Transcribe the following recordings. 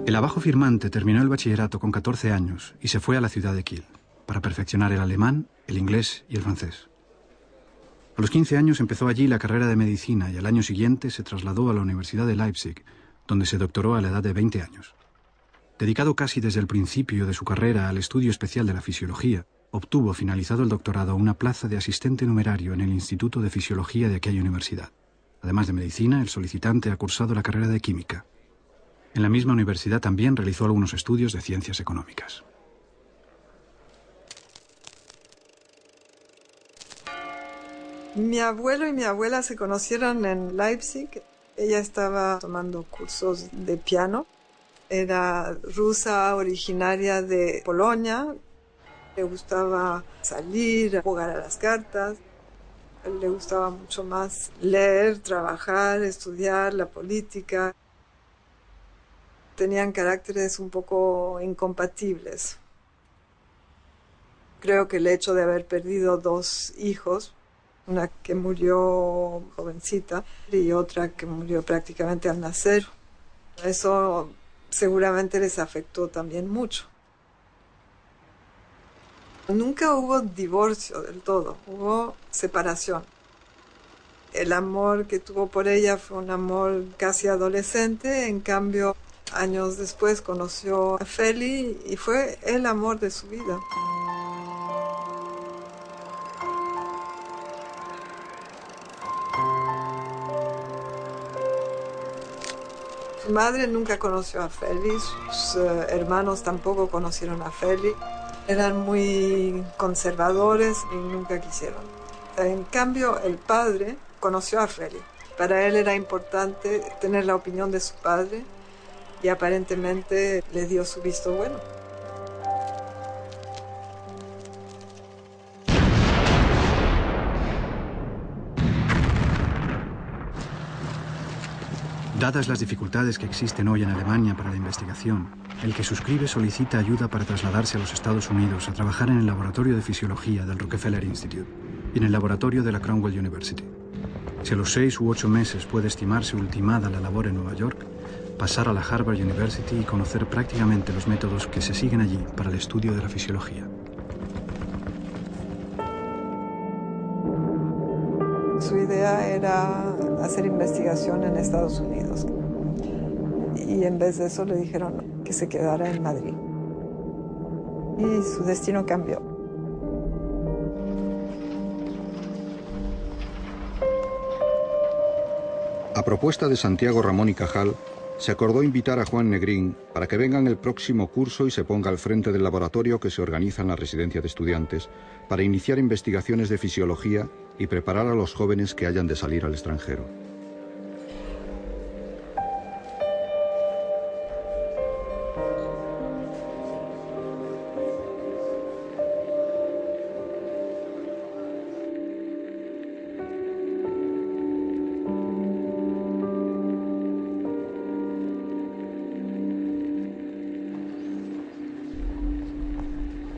El abajo firmante terminó el bachillerato con 14 años y se fue a la ciudad de Kiel para perfeccionar el alemán, el inglés y el francés. A los 15 años empezó allí la carrera de medicina y al año siguiente se trasladó a la Universidad de Leipzig, donde se doctoró a la edad de 20 años. Dedicado casi desde el principio de su carrera al estudio especial de la fisiología, obtuvo, finalizado el doctorado, una plaza de asistente numerario en el Instituto de Fisiología de aquella universidad. Además de medicina, el solicitante ha cursado la carrera de química. En la misma universidad también realizó algunos estudios de ciencias económicas. Mi abuelo y mi abuela se conocieron en Leipzig. Ella estaba tomando cursos de piano. Era rusa, originaria de Polonia. Le gustaba salir, jugar a las cartas. Le gustaba mucho más leer, trabajar, estudiar la política. Tenían caracteres un poco incompatibles. Creo que el hecho de haber perdido 2 hijos, una que murió jovencita y otra que murió prácticamente al nacer, eso seguramente les afectó también mucho. Nunca hubo divorcio del todo, hubo separación. El amor que tuvo por ella fue un amor casi adolescente, en cambio, años después conoció a Feli y fue el amor de su vida. Su madre nunca conoció a Feli, sus hermanos tampoco conocieron a Feli. Eran muy conservadores y nunca quisieron. En cambio, el padre conoció a Feli. Para él era importante tener la opinión de su padre y aparentemente le dio su visto bueno. Dadas las dificultades que existen hoy en Alemania para la investigación, el que suscribe solicita ayuda para trasladarse a los Estados Unidos a trabajar en el laboratorio de fisiología del Rockefeller Institute y en el laboratorio de la Cromwell University. Si a los 6 u 8 meses puede estimarse ultimada la labor en Nueva York, pasar a la Harvard University y conocer prácticamente los métodos que se siguen allí para el estudio de la fisiología. Su idea era hacer investigación en Estados Unidos. Y en vez de eso le dijeron que se quedara en Madrid. Y su destino cambió. A propuesta de Santiago Ramón y Cajal, se acordó invitar a Juan Negrín para que venga en el próximo curso y se ponga al frente del laboratorio que se organiza en la residencia de estudiantes para iniciar investigaciones de fisiología y preparar a los jóvenes que hayan de salir al extranjero.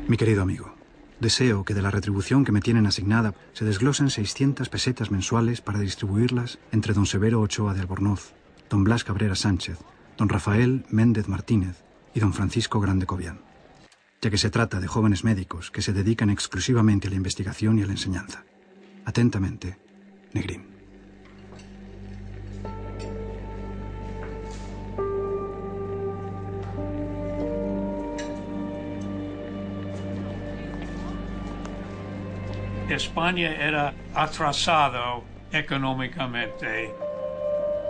Mi querido amigo, deseo que de la retribución que me tienen asignada se desglosen 600 pesetas mensuales para distribuirlas entre don Severo Ochoa de Albornoz, don Blas Cabrera Sánchez, don Rafael Méndez Martínez y don Francisco Grande Cobian, ya que se trata de jóvenes médicos que se dedican exclusivamente a la investigación y a la enseñanza. Atentamente, Negrín. España era atrasado económicamente,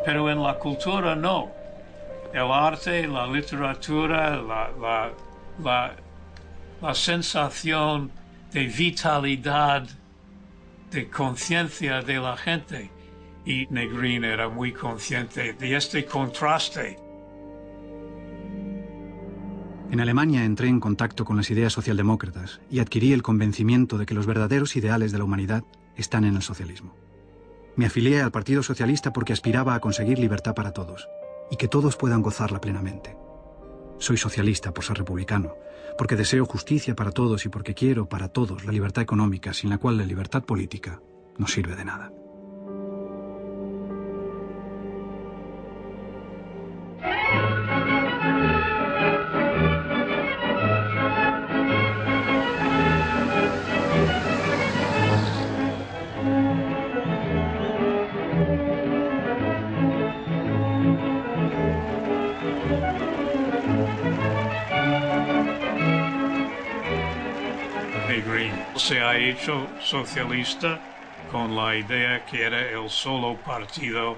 pero en la cultura no. El arte, la literatura, la sensación de vitalidad, de conciencia de la gente. Y Negrín era muy consciente de este contraste. En Alemania entré en contacto con las ideas socialdemócratas y adquirí el convencimiento de que los verdaderos ideales de la humanidad están en el socialismo. Me afilié al Partido Socialista porque aspiraba a conseguir libertad para todos y que todos puedan gozarla plenamente. Soy socialista por ser republicano, porque deseo justicia para todos y porque quiero para todos la libertad económica, sin la cual la libertad política no sirve de nada. Negrín se ha hecho socialista con la idea que era el solo partido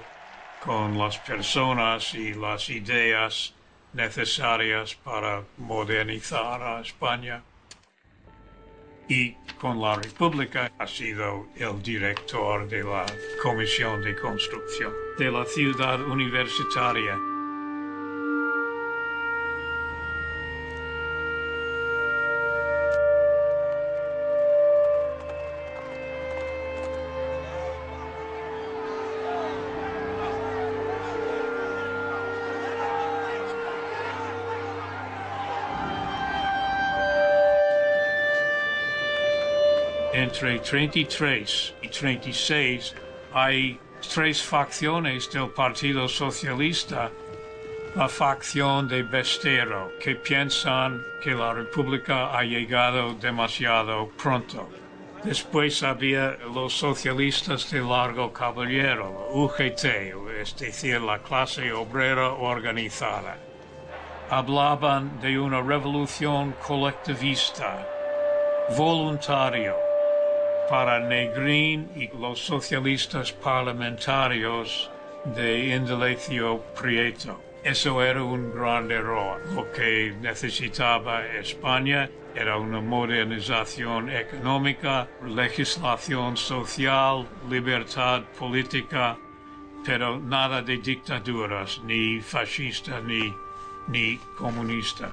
con las personas y las ideas necesarias para modernizar a España. Y con la República ha sido el director de la Comisión de Construcción de la ciudad universitaria. Entre 33 y 36 hay tres facciones del Partido Socialista. La facción de Besteiro, que piensan que la República ha llegado demasiado pronto. Después había los socialistas de Largo Caballero, UGT, es decir, la clase obrera organizada. Hablaban de una revolución colectivista, voluntario, para Negrín y los socialistas parlamentarios de Indalecio Prieto. Eso era un gran error. Lo que necesitaba España era una modernización económica, legislación social, libertad política, pero nada de dictaduras, ni fascista ni comunista.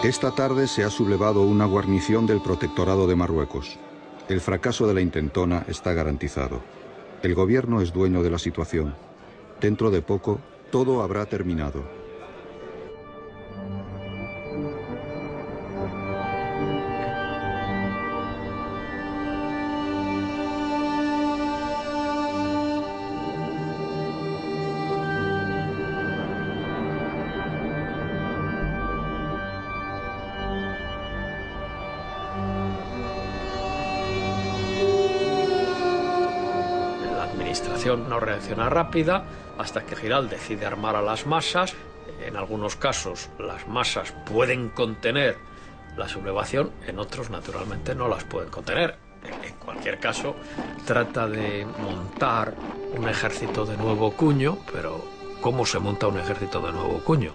Esta tarde se ha sublevado una guarnición del Protectorado de Marruecos. El fracaso de la intentona está garantizado. El gobierno es dueño de la situación. Dentro de poco, todo habrá terminado. No reacciona rápida hasta que Giral decide armar a las masas. En algunos casos las masas pueden contener la sublevación, en otros naturalmente no las pueden contener. En cualquier caso trata de montar un ejército de nuevo cuño, pero ¿cómo se monta un ejército de nuevo cuño?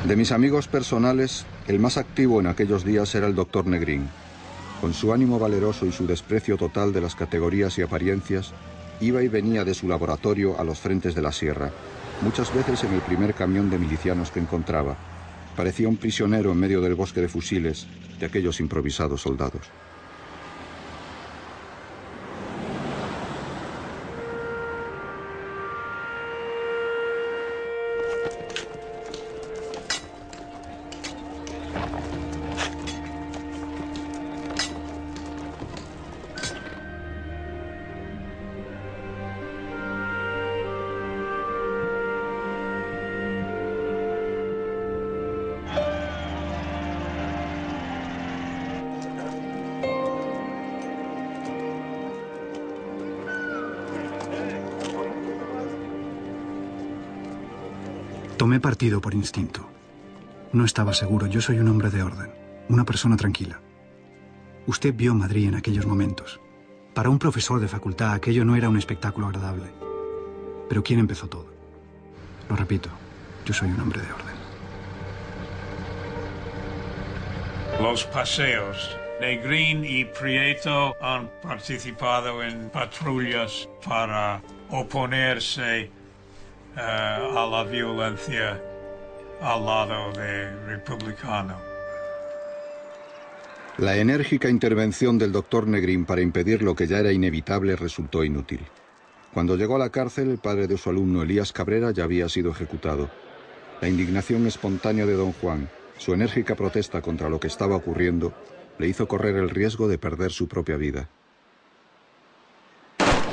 De mis amigos personales, el más activo en aquellos días era el doctor Negrín. Con su ánimo valeroso y su desprecio total de las categorías y apariencias, iba y venía de su laboratorio a los frentes de la sierra, muchas veces en el primer camión de milicianos que encontraba. Parecía un prisionero en medio del bosque de fusiles de aquellos improvisados soldados. Tomé partido por instinto. No estaba seguro. Yo soy un hombre de orden, una persona tranquila. Usted vio Madrid en aquellos momentos. Para un profesor de facultad aquello no era un espectáculo agradable. Pero ¿quién empezó todo? Lo repito, yo soy un hombre de orden. Los paseos. Negrín y Prieto han participado en patrullas para oponerse a la violencia al lado de republicano. La enérgica intervención del doctor Negrín para impedir lo que ya era inevitable resultó inútil. Cuando llegó a la cárcel, el padre de su alumno Elías Cabrera ya había sido ejecutado. La indignación espontánea de don Juan, su enérgica protesta contra lo que estaba ocurriendo, le hizo correr el riesgo de perder su propia vida.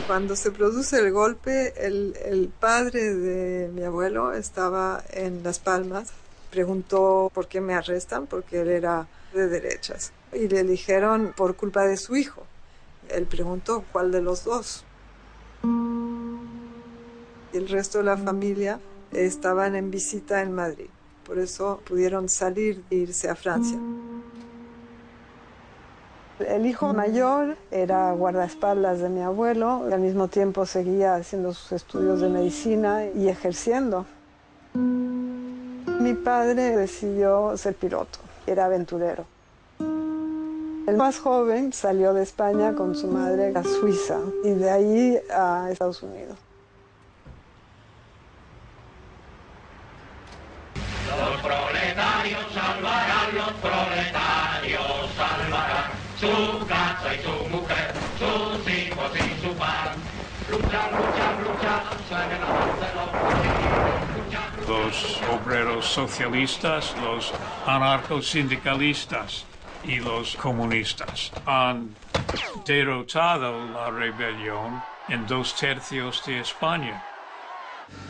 Cuando se produce el golpe, el padre de mi abuelo estaba en Las Palmas. Preguntó por qué me arrestan, porque él era de derechas. Y le dijeron por culpa de su hijo. Él preguntó cuál de los dos. Y el resto de la familia estaban en visita en Madrid. Por eso pudieron salir e irse a Francia. El hijo mayor era guardaespaldas de mi abuelo, y al mismo tiempo seguía haciendo sus estudios de medicina y ejerciendo. Mi padre decidió ser piloto, era aventurero. El más joven salió de España con su madre a Suiza y de ahí a Estados Unidos. Los proletarios salvarán, los proletarios salvarán su casa y su mujer, sus hijos y su pan. Luchan, luchan, luchan, suenen la voz de los Los obreros socialistas, los anarcosindicalistas y los comunistas han derrotado la rebelión en 2/3 de España.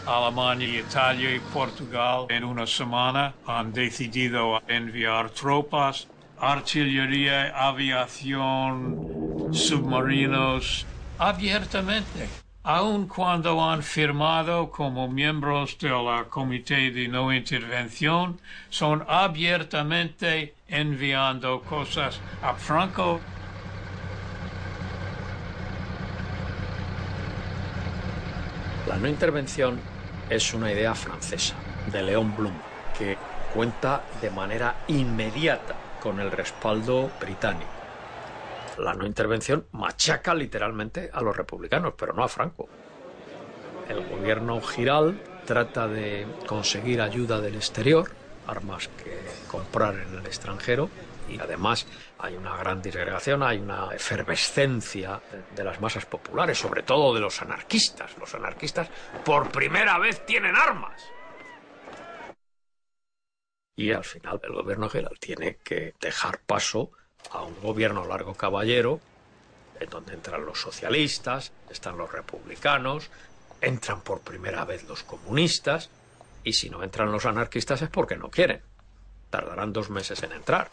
Alemania, Italia y Portugal en una semana han decidido enviar tropas, artillería, aviación, submarinos abiertamente, aun cuando han firmado como miembros de la Comité de No Intervención, son abiertamente enviando cosas a Franco. La no intervención es una idea francesa, de Léon Blum, que cuenta de manera inmediata con el respaldo británico. La no intervención machaca literalmente a los republicanos, pero no a Franco. El gobierno Giral trata de conseguir ayuda del exterior, armas que comprar en el extranjero, y además hay una gran disgregación, hay una efervescencia de las masas populares, sobre todo de los anarquistas. Los anarquistas por primera vez tienen armas. Y al final el gobierno Giral tiene que dejar paso a un gobierno largo caballero, en donde entran los socialistas, están los republicanos, entran por primera vez los comunistas, y si no entran los anarquistas es porque no quieren. Tardarán 2 meses en entrar.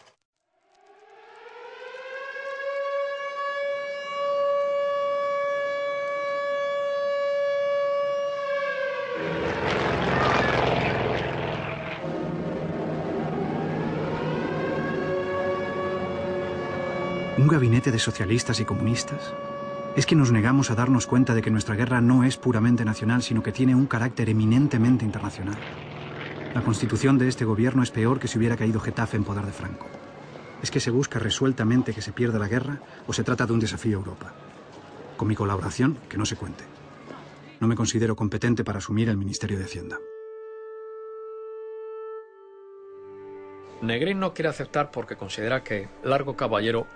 ¿Un gabinete de socialistas y comunistas? ¿Es que nos negamos a darnos cuenta de que nuestra guerra no es puramente nacional, sino que tiene un carácter eminentemente internacional? La constitución de este gobierno es peor que si hubiera caído Getafe en poder de Franco. ¿Es que se busca resueltamente que se pierda la guerra o se trata de un desafío a Europa? Con mi colaboración, que no se cuente. No me considero competente para asumir el Ministerio de Hacienda. Negrín no quiere aceptar porque considera que Largo Caballero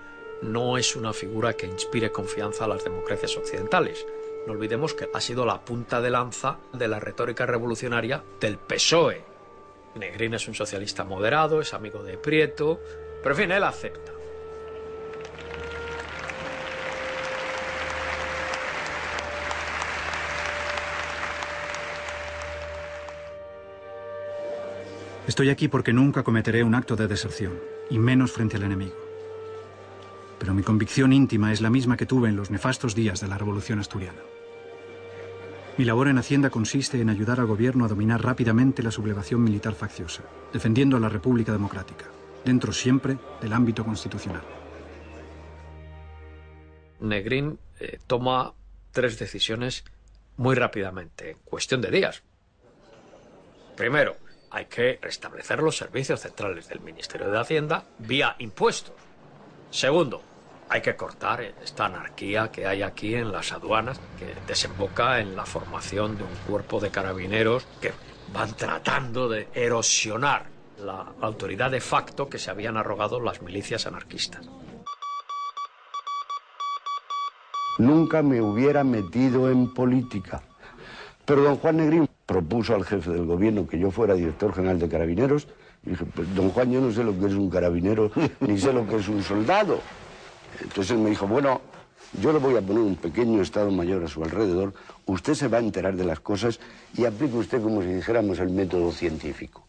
no es una figura que inspire confianza a las democracias occidentales. No olvidemos que ha sido la punta de lanza de la retórica revolucionaria del PSOE. Negrín es un socialista moderado, es amigo de Prieto, pero en fin, él acepta. Estoy aquí porque nunca cometeré un acto de deserción, y menos frente al enemigo. Pero mi convicción íntima es la misma que tuve en los nefastos días de la Revolución Asturiana. Mi labor en Hacienda consiste en ayudar al gobierno a dominar rápidamente la sublevación militar facciosa, defendiendo a la República Democrática, dentro siempre del ámbito constitucional. Negrín toma 3 decisiones muy rápidamente, en cuestión de días. Primero, hay que restablecer los servicios centrales del Ministerio de Hacienda vía impuestos. Segundo, hay que cortar esta anarquía que hay aquí en las aduanas, que desemboca en la formación de un cuerpo de carabineros que van tratando de erosionar la autoridad de facto que se habían arrogado las milicias anarquistas. Nunca me hubiera metido en política. Pero don Juan Negrín propuso al jefe del gobierno que yo fuera director general de Carabineros. Y dije, pues don Juan, yo no sé lo que es un carabinero, ni sé lo que es un soldado. Entonces él me dijo, bueno, yo le voy a poner un pequeño Estado Mayor a su alrededor, usted se va a enterar de las cosas y aplique usted como si dijéramos el método científico.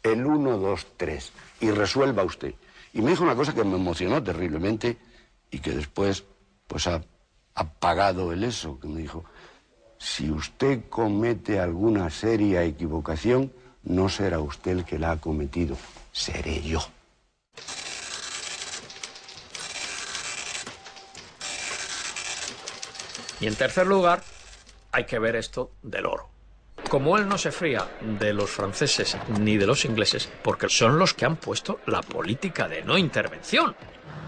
El 1, 2, 3. Y resuelva usted. Y me dijo una cosa que me emocionó terriblemente y que después, pues ha pagado el eso, que me dijo, si usted comete alguna seria equivocación, no será usted el que la ha cometido, seré yo. Y en tercer lugar, hay que ver esto del oro. Como él no se fría de los franceses ni de los ingleses, porque son los que han puesto la política de no intervención.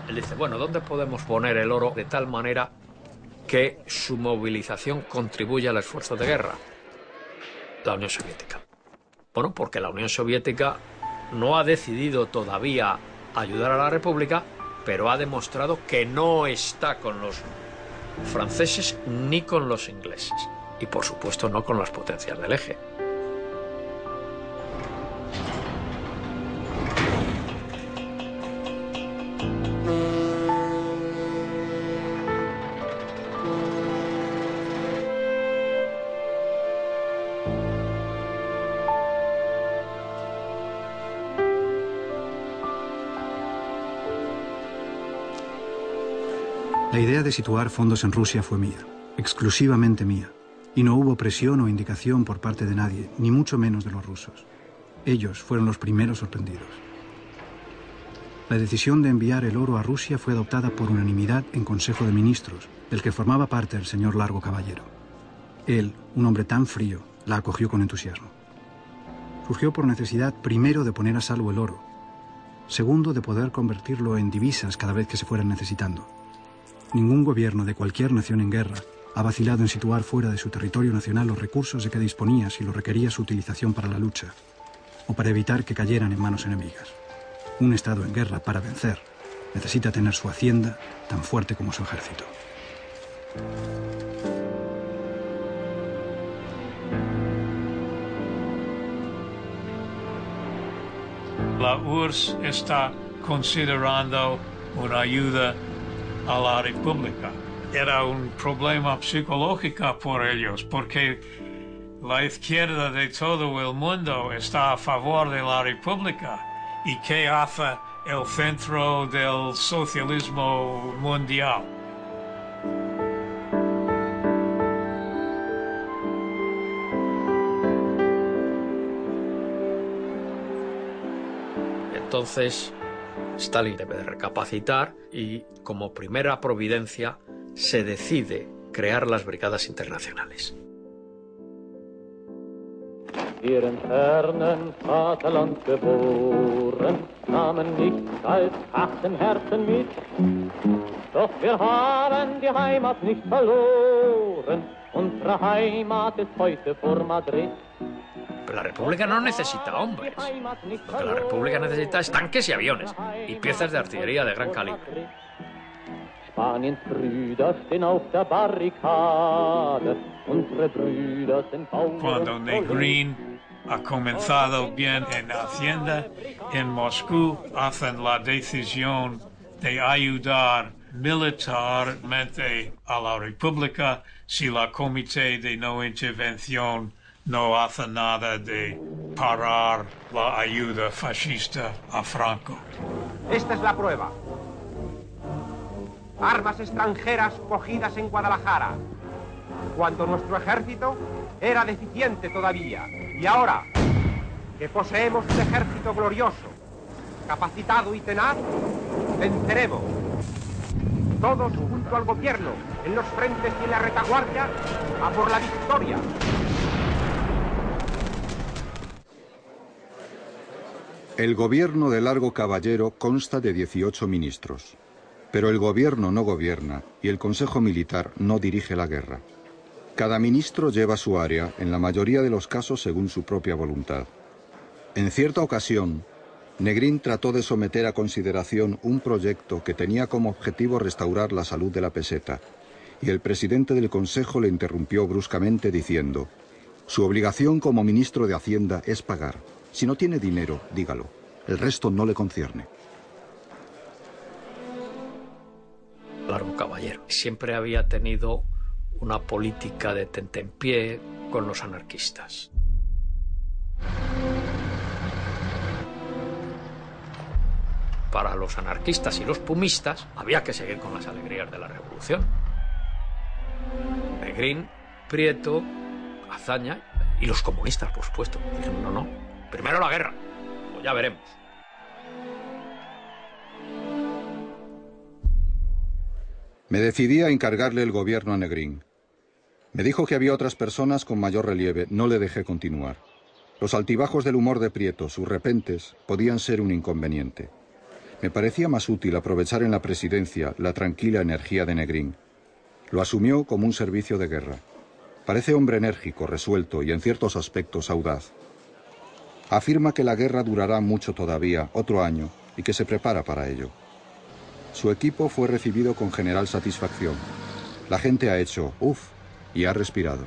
Él dice, bueno, ¿dónde podemos poner el oro de tal manera que su movilización contribuya al esfuerzo de guerra? La Unión Soviética. Bueno, porque la Unión Soviética no ha decidido todavía ayudar a la República, pero ha demostrado que no está con los franceses ni con los ingleses. Y por supuesto no con las potencias del eje. La idea de situar fondos en Rusia fue mía, exclusivamente mía, y no hubo presión o indicación por parte de nadie, ni mucho menos de los rusos. Ellos fueron los primeros sorprendidos. La decisión de enviar el oro a Rusia fue adoptada por unanimidad en Consejo de Ministros, del que formaba parte el señor Largo Caballero. Él, un hombre tan frío, la acogió con entusiasmo. Surgió por necesidad, primero, de poner a salvo el oro, segundo, de poder convertirlo en divisas cada vez que se fueran necesitando. Ningún gobierno de cualquier nación en guerra ha vacilado en situar fuera de su territorio nacional los recursos de que disponía si lo requería su utilización para la lucha, o para evitar que cayeran en manos enemigas. Un Estado en guerra, para vencer, necesita tener su hacienda tan fuerte como su ejército. La URSS está considerando una ayuda a la República. Era un problema psicológico por ellos, porque la izquierda de todo el mundo está a favor de la República. ¿Y qué hace el centro del socialismo mundial? Entonces, Stalin debe de recapacitar y, como primera providencia, se decide crear las brigadas internacionales. Wir im fernen Vaterland geboren, nahmen nichts als harten Herzen mit. Doch wir haben die Heimat nicht verloren, unsere Heimat ist heute vor Madrid. Pero la República no necesita hombres. Lo que la República necesita es tanques y aviones y piezas de artillería de gran calibre. Spaniens Brüder stehen auf der Barrikade, unsere Brüder sind Bauern. Cuando Negrín ha comenzado bien en Hacienda, en Moscú hacen la decisión de ayudar militarmente a la República si la Comité de No Intervención no hace nada de parar la ayuda fascista a Franco. Esta es la prueba. Armas extranjeras cogidas en Guadalajara, cuando nuestro ejército era deficiente todavía. Y ahora, que poseemos un ejército glorioso, capacitado y tenaz, venceremos. Todos junto al gobierno, en los frentes y en la retaguardia, a por la victoria. El gobierno de Largo Caballero consta de 18 ministros. Pero el gobierno no gobierna y el Consejo Militar no dirige la guerra. Cada ministro lleva su área, en la mayoría de los casos según su propia voluntad. En cierta ocasión, Negrín trató de someter a consideración un proyecto que tenía como objetivo restaurar la salud de la peseta, y el presidente del Consejo le interrumpió bruscamente diciendo: «Su obligación como ministro de Hacienda es pagar. Si no tiene dinero, dígalo. El resto no le concierne». Largo caballero. Siempre había tenido una política de tentempié con los anarquistas. Para los anarquistas y los pumistas había que seguir con las alegrías de la revolución. Negrín, Prieto, Azaña y los comunistas, por supuesto, dijeron: no, primero la guerra, pues ya veremos. Me decidí a encargarle el gobierno a Negrín. Me dijo que había otras personas con mayor relieve. No le dejé continuar. Los altibajos del humor de Prieto, sus repentes, podían ser un inconveniente. Me parecía más útil aprovechar en la presidencia la tranquila energía de Negrín. Lo asumió como un servicio de guerra. Parece hombre enérgico, resuelto y en ciertos aspectos audaz. Afirma que la guerra durará mucho todavía, otro año, y que se prepara para ello. Su equipo fue recibido con general satisfacción. La gente ha hecho ¡uf! Y ha respirado.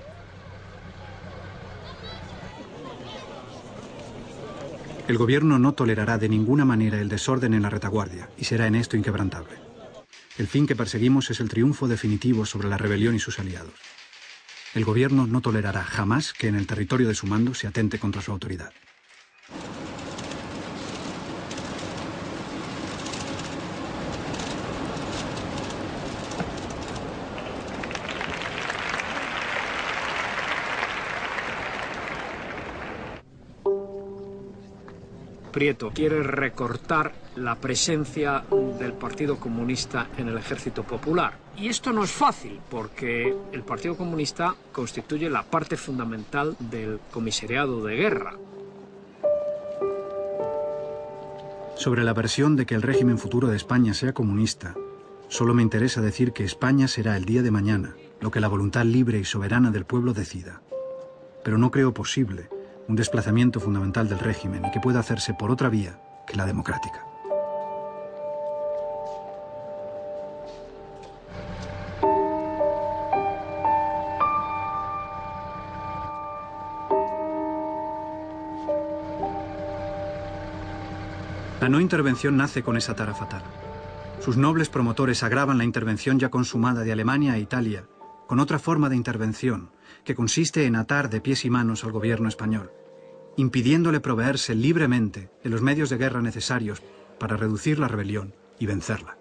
El gobierno no tolerará de ninguna manera el desorden en la retaguardia y será en esto inquebrantable. El fin que perseguimos es el triunfo definitivo sobre la rebelión y sus aliados. El gobierno no tolerará jamás que en el territorio de su mando se atente contra su autoridad. Prieto quiere recortar la presencia del Partido Comunista en el Ejército Popular. Y esto no es fácil, porque el Partido Comunista constituye la parte fundamental del comisariado de guerra. Sobre la versión de que el régimen futuro de España sea comunista, solo me interesa decir que España será el día de mañana lo que la voluntad libre y soberana del pueblo decida. Pero no creo posible un desplazamiento fundamental del régimen y que pueda hacerse por otra vía que la democrática. La no intervención nace con esa tara fatal. Sus nobles promotores agravan la intervención ya consumada de Alemania e Italia con otra forma de intervención que consiste en atar de pies y manos al gobierno español, impidiéndole proveerse libremente de los medios de guerra necesarios para reducir la rebelión y vencerla.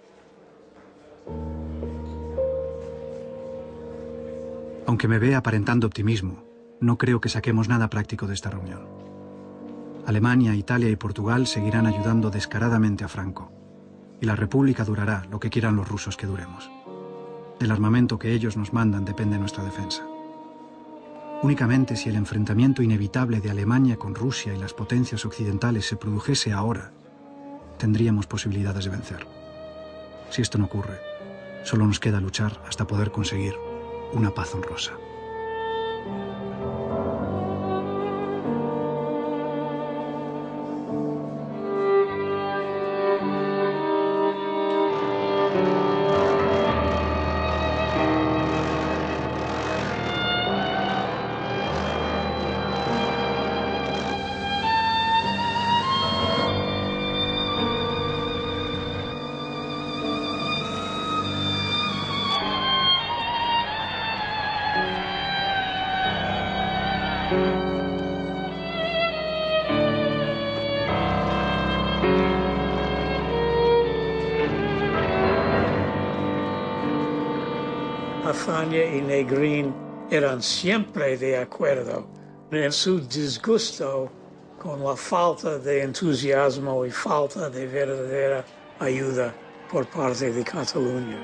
Aunque me vea aparentando optimismo, no creo que saquemos nada práctico de esta reunión. Alemania, Italia y Portugal seguirán ayudando descaradamente a Franco, y la República durará lo que quieran los rusos que duremos. Del armamento que ellos nos mandan depende nuestra defensa. Únicamente si el enfrentamiento inevitable de Alemania con Rusia y las potencias occidentales se produjese ahora, tendríamos posibilidades de vencer. Si esto no ocurre, solo nos queda luchar hasta poder conseguir una paz honrosa. Azaña y Negrín eran siempre de acuerdo en su disgusto con la falta de entusiasmo y falta de verdadera ayuda por parte de Cataluña.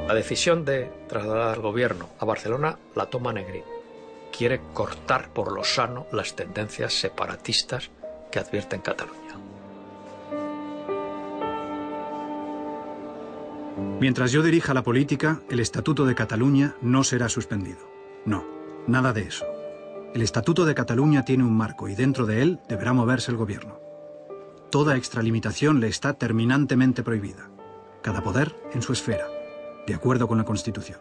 La decisión de trasladar al gobierno a Barcelona la toma Negrín. Quiere cortar por lo sano las tendencias separatistas que advierten Cataluña. Mientras yo dirija la política, el Estatuto de Cataluña no será suspendido. No, nada de eso. El Estatuto de Cataluña tiene un marco y dentro de él deberá moverse el gobierno. Toda extralimitación le está terminantemente prohibida. Cada poder en su esfera, de acuerdo con la Constitución.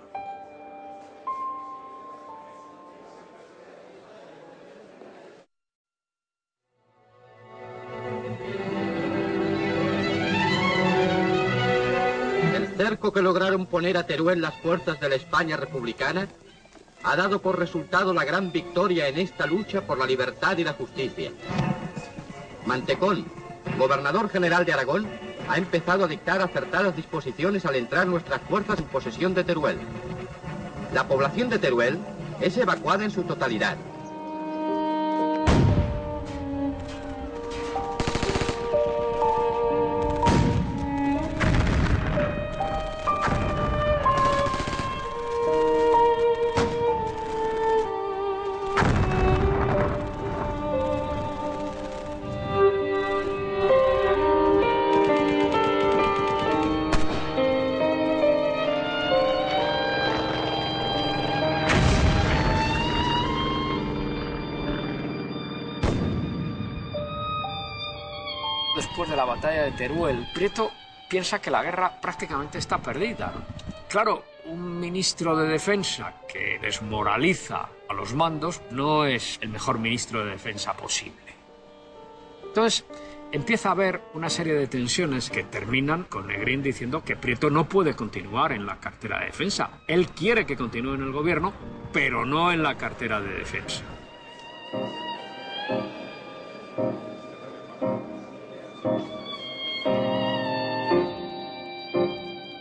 El cerco que lograron poner a Teruel las fuerzas de la España republicana ha dado por resultado la gran victoria en esta lucha por la libertad y la justicia. Mantecón, gobernador general de Aragón, ha empezado a dictar acertadas disposiciones al entrar nuestras fuerzas en posesión de Teruel. La población de Teruel es evacuada en su totalidad. Después de la batalla de Teruel, Prieto piensa que la guerra prácticamente está perdida. Claro, un ministro de defensa que desmoraliza a los mandos no es el mejor ministro de defensa posible. Entonces, empieza a haber una serie de tensiones que terminan con Negrín diciendo que Prieto no puede continuar en la cartera de defensa. Él quiere que continúe en el gobierno, pero no en la cartera de defensa.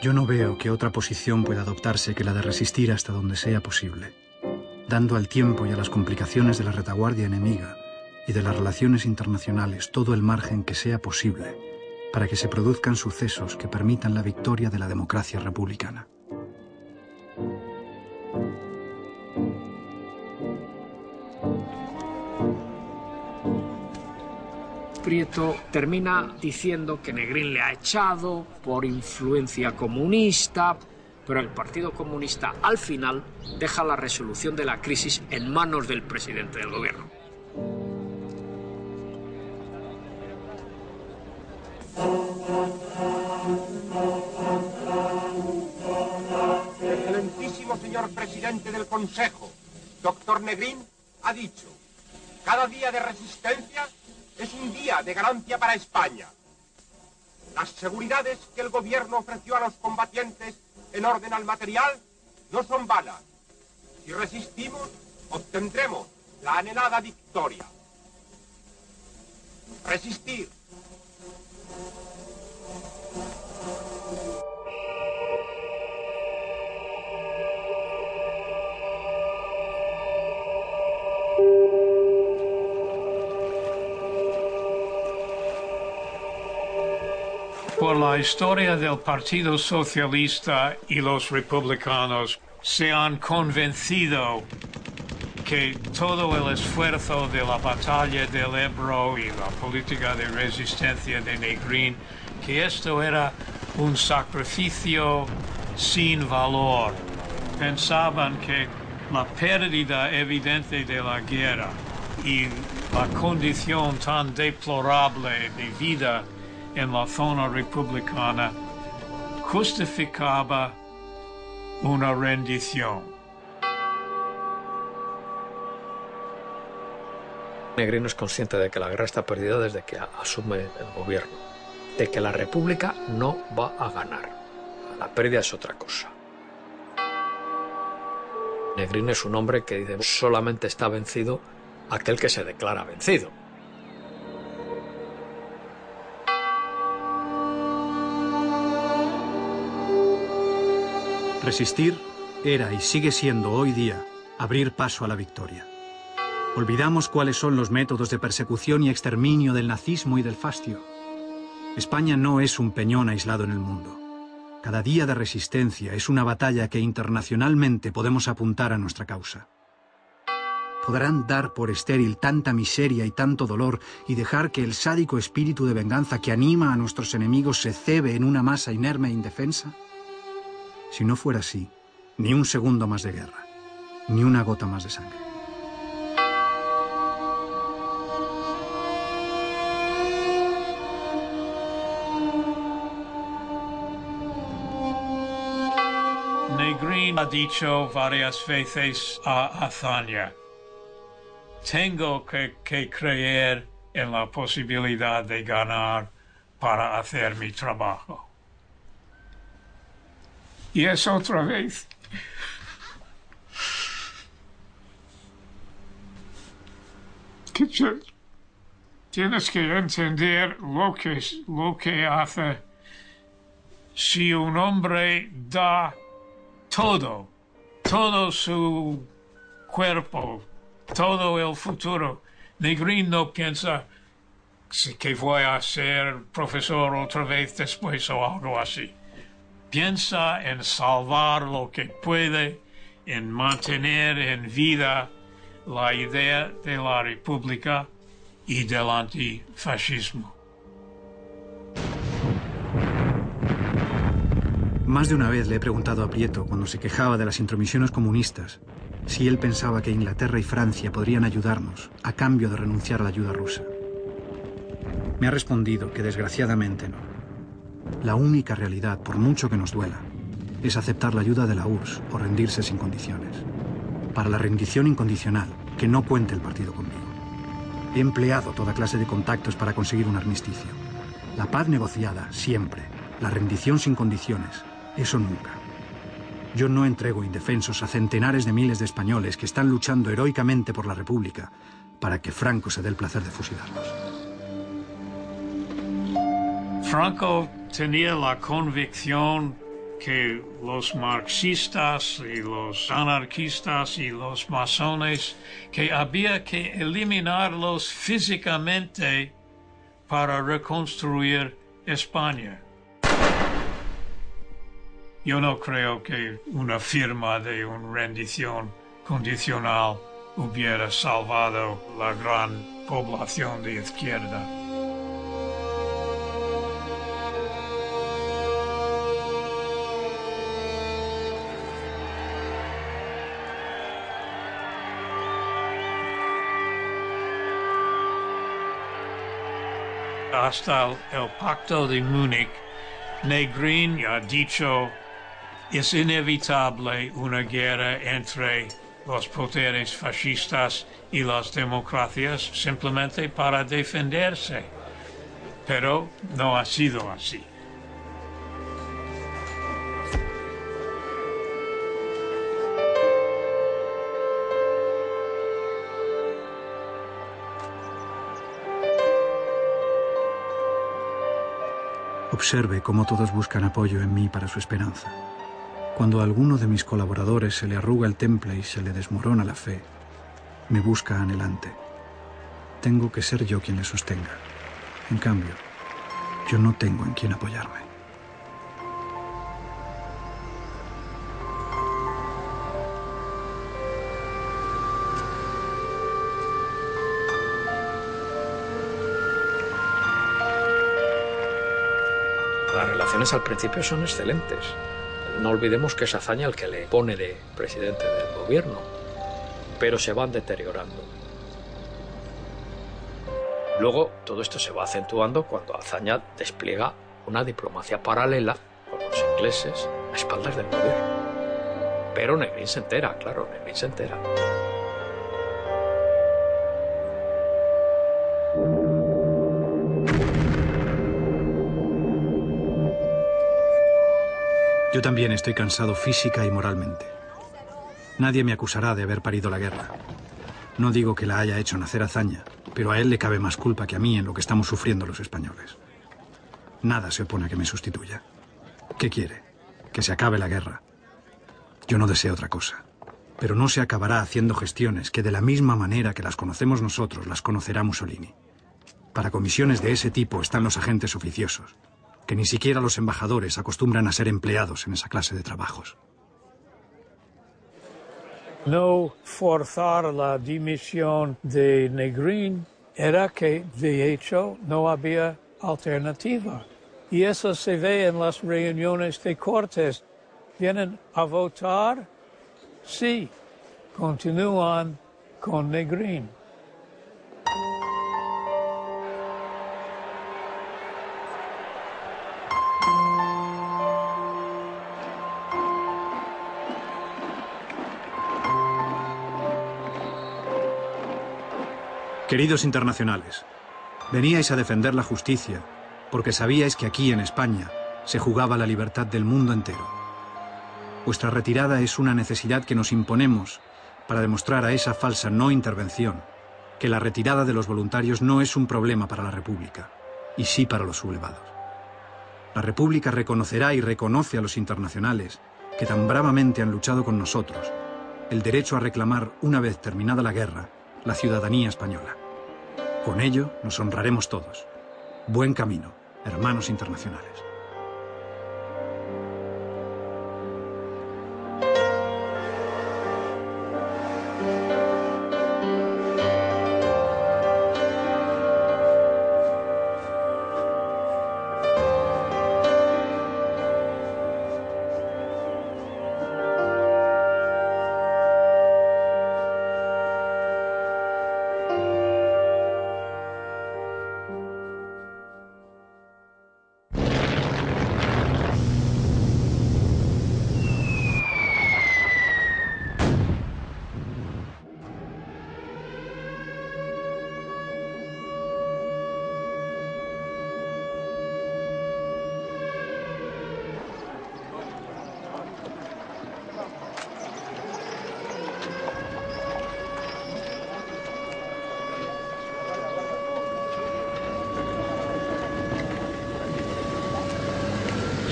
Yo no veo que otra posición pueda adoptarse que la de resistir hasta donde sea posible, dando al tiempo y a las complicaciones de la retaguardia enemiga y de las relaciones internacionales todo el margen que sea posible para que se produzcan sucesos que permitan la victoria de la democracia republicana. Prieto termina diciendo que Negrín le ha echado por influencia comunista, pero el Partido Comunista al final deja la resolución de la crisis en manos del presidente del gobierno. Excelentísimo señor presidente del Consejo, doctor Negrín, ha dicho: cada día de resistencia es un día de ganancia para España. Las seguridades que el gobierno ofreció a los combatientes en orden al material no son vanas. Si resistimos, obtendremos la anhelada victoria. Resistir. Por la historia del Partido Socialista y los republicanos se han convencido que todo el esfuerzo de la batalla del Ebro y la política de resistencia de Negrín, que esto era un sacrificio sin valor. Pensaban que la pérdida evidente de la guerra y la condición tan deplorable de vida en la zona republicana justificaba una rendición. Negrín es consciente de que la guerra está perdida desde que asume el gobierno, de que la República no va a ganar. La pérdida es otra cosa. Negrín es un hombre que dice: solamente está vencido aquel que se declara vencido. Resistir era y sigue siendo hoy día abrir paso a la victoria. Olvidamos cuáles son los métodos de persecución y exterminio del nazismo y del fascio. España no es un peñón aislado en el mundo. Cada día de resistencia es una batalla que internacionalmente podemos apuntar a nuestra causa. Podrán dar por estéril tanta miseria y tanto dolor y dejar que el sádico espíritu de venganza que anima a nuestros enemigos se cebe en una masa inerme e indefensa. Si no fuera así, ni un segundo más de guerra, ni una gota más de sangre. Negrín ha dicho varias veces a Azaña: tengo que creer en la posibilidad de ganar para hacer mi trabajo. Y es otra vez. Que tienes que entender lo que hace. Si un hombre da todo su cuerpo, todo el futuro, Negrín no piensa que voy a ser profesor otra vez después o algo así. Piensa en salvar lo que puede, en mantener en vida la idea de la República y del antifascismo. Más de una vez le he preguntado a Prieto, cuando se quejaba de las intromisiones comunistas, si él pensaba que Inglaterra y Francia podrían ayudarnos a cambio de renunciar a la ayuda rusa. Me ha respondido que desgraciadamente no. La única realidad, por mucho que nos duela, es aceptar la ayuda de la URSS o rendirse sin condiciones. Para la rendición incondicional, que no cuente el partido conmigo. He empleado toda clase de contactos para conseguir un armisticio. La paz negociada, siempre. La rendición sin condiciones, eso nunca. Yo no entrego indefensos a centenares de miles de españoles que están luchando heroicamente por la República para que Franco se dé el placer de fusilarlos. Franco tenía la convicción que los marxistas y los anarquistas y los masones, que había que eliminarlos físicamente para reconstruir España. Yo no creo que una firma de una rendición condicional hubiera salvado la gran población de izquierda. Hasta el Pacto de Múnich, Negrín ha dicho: es inevitable una guerra entre los poderes fascistas y las democracias simplemente para defenderse. Pero no ha sido así. Observe cómo todos buscan apoyo en mí para su esperanza. Cuando a alguno de mis colaboradores se le arruga el temple y se le desmorona la fe, me busca anhelante. Tengo que ser yo quien le sostenga. En cambio, yo no tengo en quién apoyarme. Las relaciones al principio son excelentes. No olvidemos que es Azaña el que le pone de presidente del gobierno, pero se van deteriorando. Luego todo esto se va acentuando cuando Azaña despliega una diplomacia paralela con los ingleses a espaldas del gobierno. Pero Negrín se entera, claro, Negrín se entera. Yo también estoy cansado física y moralmente. Nadie me acusará de haber parido la guerra. No digo que la haya hecho nacer Azaña, pero a él le cabe más culpa que a mí en lo que estamos sufriendo los españoles. Nada se opone a que me sustituya. ¿Qué quiere? Que se acabe la guerra. Yo no deseo otra cosa. Pero no se acabará haciendo gestiones que de la misma manera que las conocemos nosotros, las conocerá Mussolini. Para comisiones de ese tipo están los agentes oficiosos, que ni siquiera los embajadores acostumbran a ser empleados en esa clase de trabajos. No forzar la dimisión de Negrín era que, de hecho, no había alternativa. Y eso se ve en las reuniones de Cortes. ¿Vienen a votar? Sí, continúan con Negrín. Queridos internacionales, veníais a defender la justicia porque sabíais que aquí en España se jugaba la libertad del mundo entero. Vuestra retirada es una necesidad que nos imponemos para demostrar a esa falsa no intervención que la retirada de los voluntarios no es un problema para la República, y sí para los sublevados. La República reconocerá y reconoce a los internacionales que tan bravamente han luchado con nosotros el derecho a reclamar, una vez terminada la guerra, la ciudadanía española. Con ello nos honraremos todos. Buen camino, hermanos internacionales.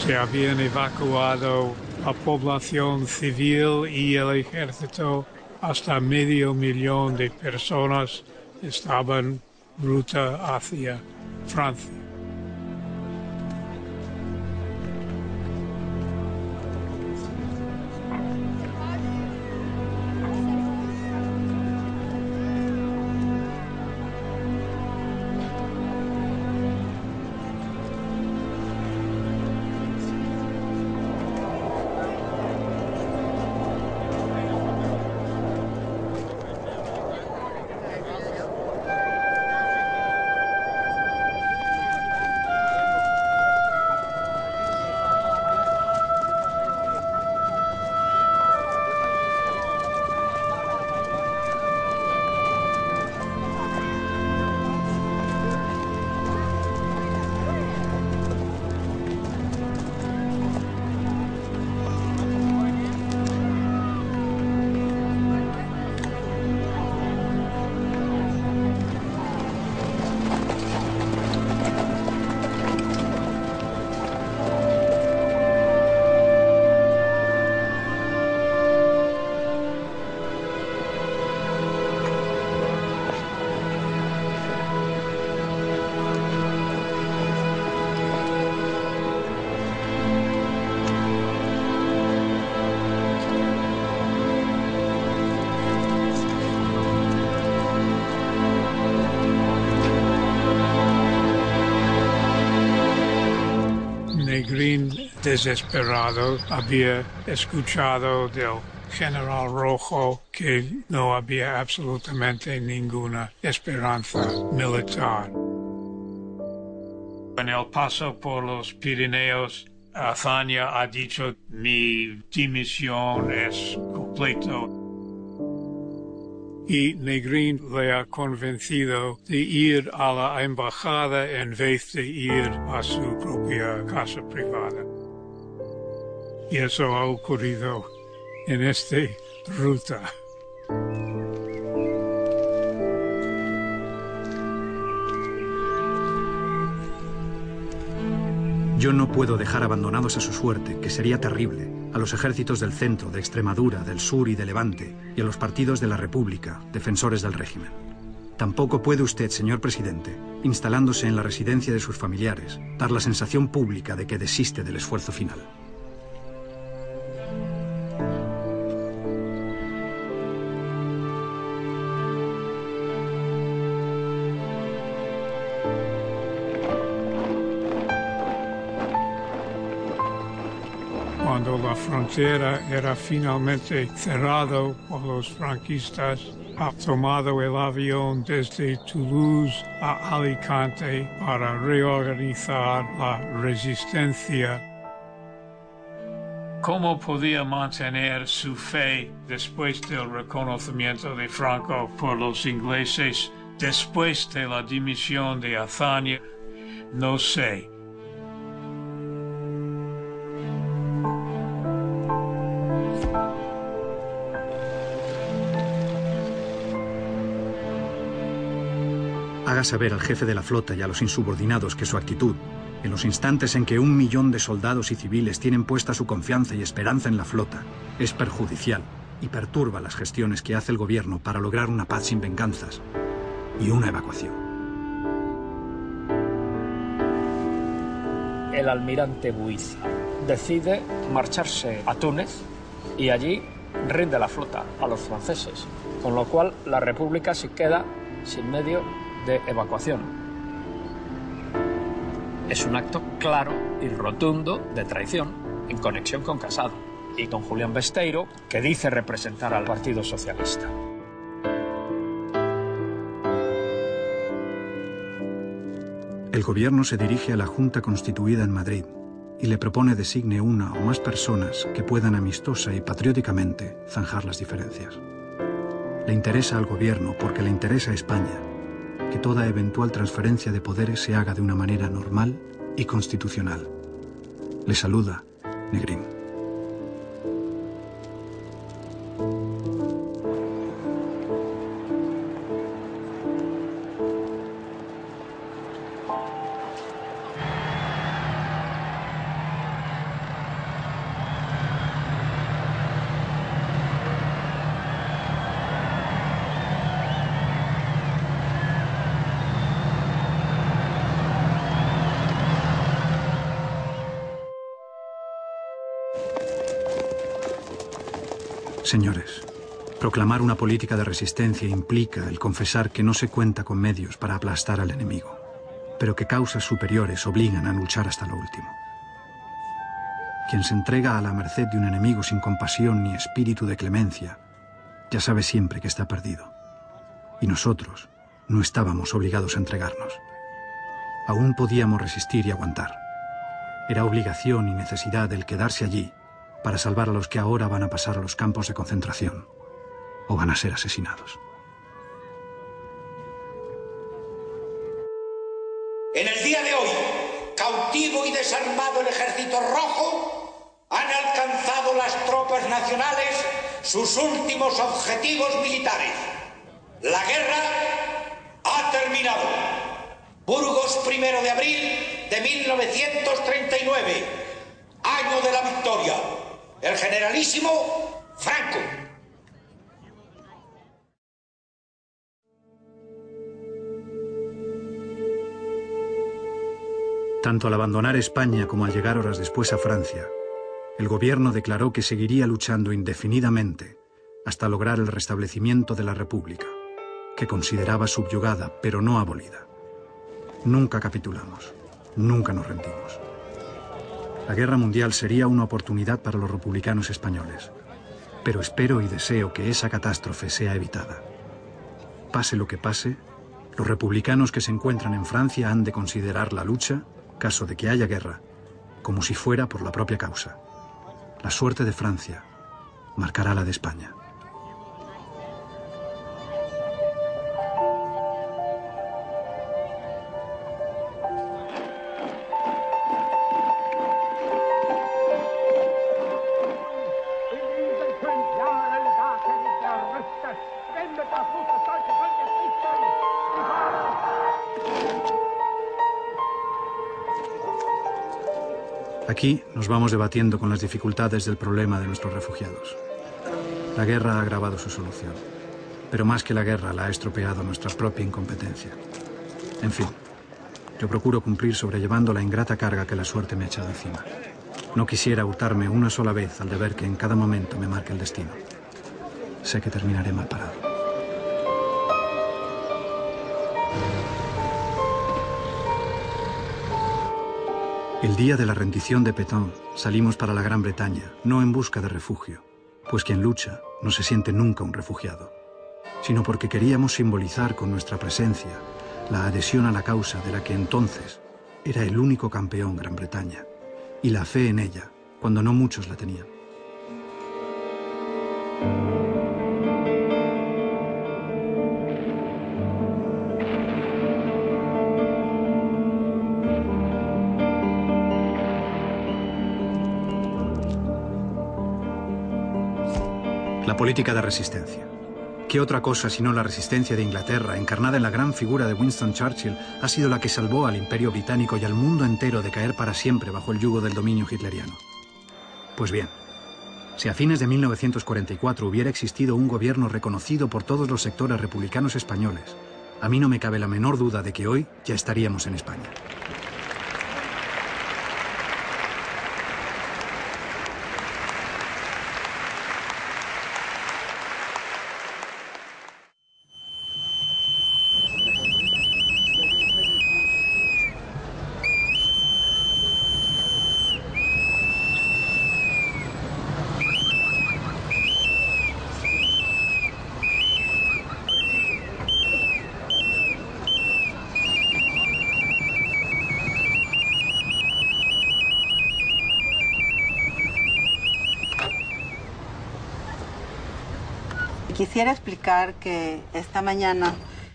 Se habían evacuado la población civil y el ejército, hasta 500.000 de personas estaban ruta hacia Francia. Negrín, desesperado, había escuchado del general Rojo que no había absolutamente ninguna esperanza militar. En el paso por los Pirineos, Azaña ha dicho: mi dimisión es completa. Y Negrín le ha convencido de ir a la embajada en vez de ir a su propia casa privada. Y eso ha ocurrido en esta ruta. Yo no puedo dejar abandonados a su suerte, que sería terrible, a los ejércitos del centro, de Extremadura, del sur y de Levante, y a los partidos de la República, defensores del régimen. Tampoco puede usted, señor presidente, instalándose en la residencia de sus familiares, dar la sensación pública de que desiste del esfuerzo final. Cuando la frontera era finalmente cerrado por los franquistas, ha tomado el avión desde Toulouse a Alicante para reorganizar la resistencia. ¿Cómo podía mantener su fe después del reconocimiento de Franco por los ingleses, después de la dimisión de Azaña? No sé. Haga saber al jefe de la flota y a los insubordinados que su actitud, en los instantes en que 1 millón de soldados y civiles tienen puesta su confianza y esperanza en la flota, es perjudicial y perturba las gestiones que hace el gobierno para lograr una paz sin venganzas y una evacuación. El almirante Buiza decide marcharse a Túnez y allí rinde la flota a los franceses, con lo cual la República se queda sin medio de evacuación. Es un acto claro y rotundo de traición en conexión con Casado y don Julián Besteiro, que dice representar al Partido Socialista. El gobierno se dirige a la Junta constituida en Madrid y le propone designe una o más personas que puedan amistosa y patrióticamente zanjar las diferencias. Le interesa al gobierno porque le interesa a España que toda eventual transferencia de poderes se haga de una manera normal y constitucional. Le saluda Negrín. Señores, proclamar una política de resistencia implica el confesar que no se cuenta con medios para aplastar al enemigo, pero que causas superiores obligan a luchar hasta lo último. Quien se entrega a la merced de un enemigo sin compasión ni espíritu de clemencia, ya sabe siempre que está perdido. Y nosotros no estábamos obligados a entregarnos. Aún podíamos resistir y aguantar. Era obligación y necesidad el quedarse allí para salvar a los que ahora van a pasar a los campos de concentración o van a ser asesinados. En el día de hoy, cautivo y desarmado el Ejército Rojo, han alcanzado las tropas nacionales sus últimos objetivos militares. La guerra ha terminado. Burgos, 1 de abril de 1939, año de la victoria. El generalísimo Franco. Tanto al abandonar España como al llegar horas después a Francia, el gobierno declaró que seguiría luchando indefinidamente hasta lograr el restablecimiento de la República, que consideraba subyugada pero no abolida. Nunca capitulamos, nunca nos rendimos. La guerra mundial sería una oportunidad para los republicanos españoles, pero espero y deseo que esa catástrofe sea evitada. Pase lo que pase, los republicanos que se encuentran en Francia han de considerar la lucha, caso de que haya guerra, como si fuera por la propia causa. La suerte de Francia marcará la de España. Aquí nos vamos debatiendo con las dificultades del problema de nuestros refugiados. La guerra ha agravado su solución, pero más que la guerra la ha estropeado nuestra propia incompetencia. En fin, yo procuro cumplir sobrellevando la ingrata carga que la suerte me ha echado encima. No quisiera hurtarme una sola vez al deber que en cada momento me marque el destino. Sé que terminaré mal parado. El día de la rendición de Pétain salimos para la Gran Bretaña, no en busca de refugio, pues quien lucha no se siente nunca un refugiado, sino porque queríamos simbolizar con nuestra presencia la adhesión a la causa de la que entonces era el único campeón Gran Bretaña, y la fe en ella, cuando no muchos la tenían. La política de resistencia. ¿Qué otra cosa sino la resistencia de Inglaterra, encarnada en la gran figura de Winston Churchill, ha sido la que salvó al Imperio Británico y al mundo entero de caer para siempre bajo el yugo del dominio hitleriano? Pues bien, si a fines de 1944 hubiera existido un gobierno reconocido por todos los sectores republicanos españoles, a mí no me cabe la menor duda de que hoy ya estaríamos en España. Quisiera explicar que esta mañana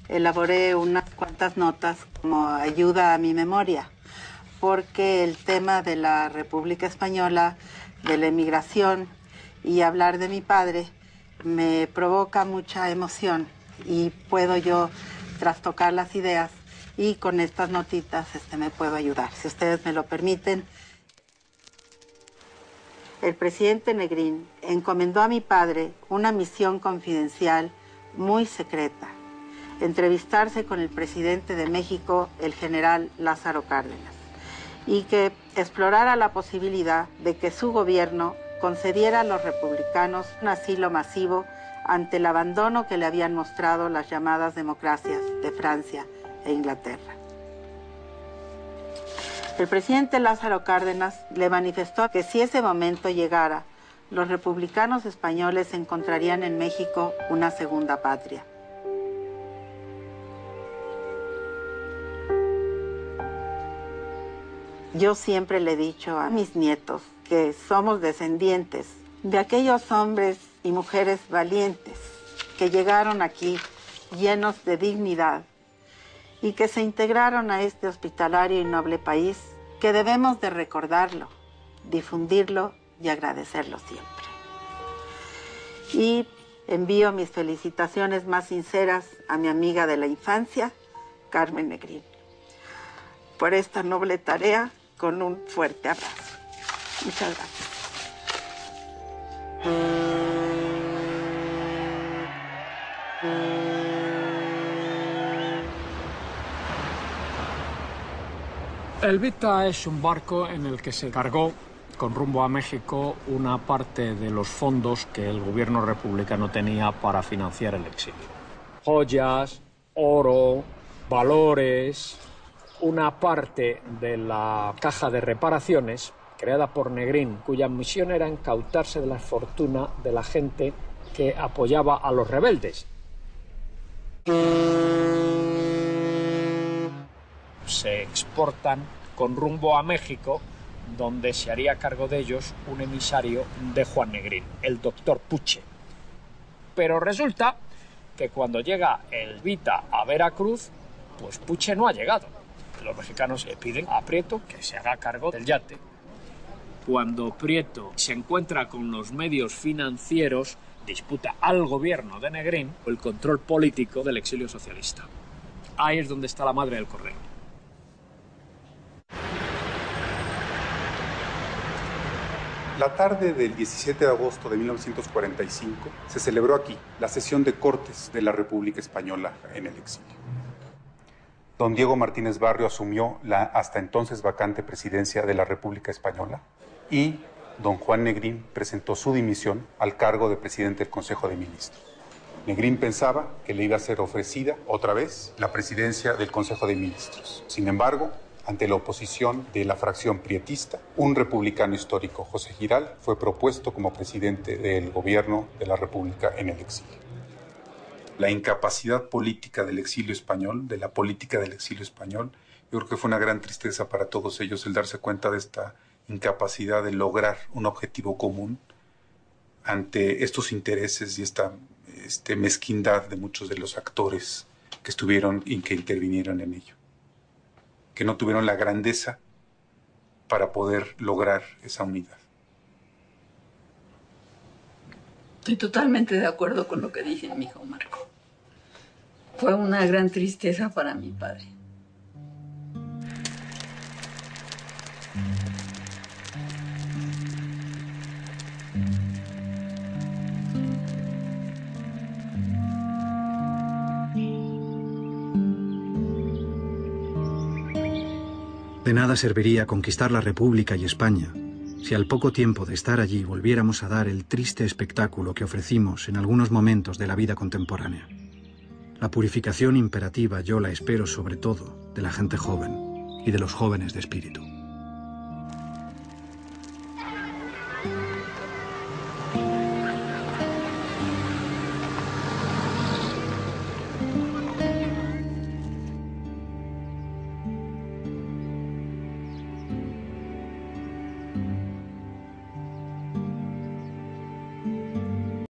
elaboré unas cuantas notas como ayuda a mi memoria, porque el tema de la República Española, de la emigración y hablar de mi padre me provoca mucha emoción y puedo yo trastocar las ideas y con estas notitas me puedo ayudar, si ustedes me lo permiten. El presidente Negrín encomendó a mi padre una misión confidencial muy secreta, entrevistarse con el presidente de México, el general Lázaro Cárdenas, y que explorara la posibilidad de que su gobierno concediera a los republicanos un asilo masivo ante el abandono que le habían mostrado las llamadas democracias de Francia e Inglaterra. El presidente Lázaro Cárdenas le manifestó que si ese momento llegara, los republicanos españoles encontrarían en México una segunda patria. Yo siempre le he dicho a mis nietos que somos descendientes de aquellos hombres y mujeres valientes que llegaron aquí llenos de dignidad y que se integraron a este hospitalario y noble país, que debemos de recordarlo, difundirlo y agradecerlo siempre. Y envío mis felicitaciones más sinceras a mi amiga de la infancia, Carmen Negrín, por esta noble tarea, con un fuerte abrazo. Muchas gracias. El Vita es un barco en el que se cargó con rumbo a México una parte de los fondos que el gobierno republicano tenía para financiar el exilio. Joyas, oro, valores, una parte de la caja de reparaciones creada por Negrín, cuya misión era incautarse de la fortuna de la gente que apoyaba a los rebeldes. Se exportan con rumbo a México, donde se haría cargo de ellos un emisario de Juan Negrín, el doctor Puche. Pero resulta que cuando llega el Vita a Veracruz, pues Puche no ha llegado. Los mexicanos le piden a Prieto que se haga cargo del yate. Cuando Prieto se encuentra con los medios financieros, disputa al gobierno de Negrín el control político del exilio socialista. Ahí es donde está la madre del cordero. La tarde del 17 de agosto de 1945 se celebró aquí la sesión de Cortes de la República Española en el exilio. Don Diego Martínez Barrio asumió la hasta entonces vacante presidencia de la República Española y don Juan Negrín presentó su dimisión al cargo de presidente del Consejo de Ministros. Negrín pensaba que le iba a ser ofrecida otra vez la presidencia del Consejo de Ministros. Sin embargo, Ante la oposición de la fracción prietista, un republicano histórico, José Giral, fue propuesto como presidente del gobierno de la República en el exilio. La incapacidad política del exilio español, de la política del exilio español, yo creo que fue una gran tristeza para todos ellos el darse cuenta de esta incapacidad de lograr un objetivo común ante estos intereses y esta mezquindad de muchos de los actores que estuvieron y que intervinieron en ello, que no tuvieron la grandeza para poder lograr esa unidad. Estoy totalmente de acuerdo con lo que dice mi hijo Marco. Fue una gran tristeza para mi padre. De nada serviría conquistar la República y España si al poco tiempo de estar allí volviéramos a dar el triste espectáculo que ofrecimos en algunos momentos de la vida contemporánea. La purificación imperativa yo la espero sobre todo de la gente joven y de los jóvenes de espíritu.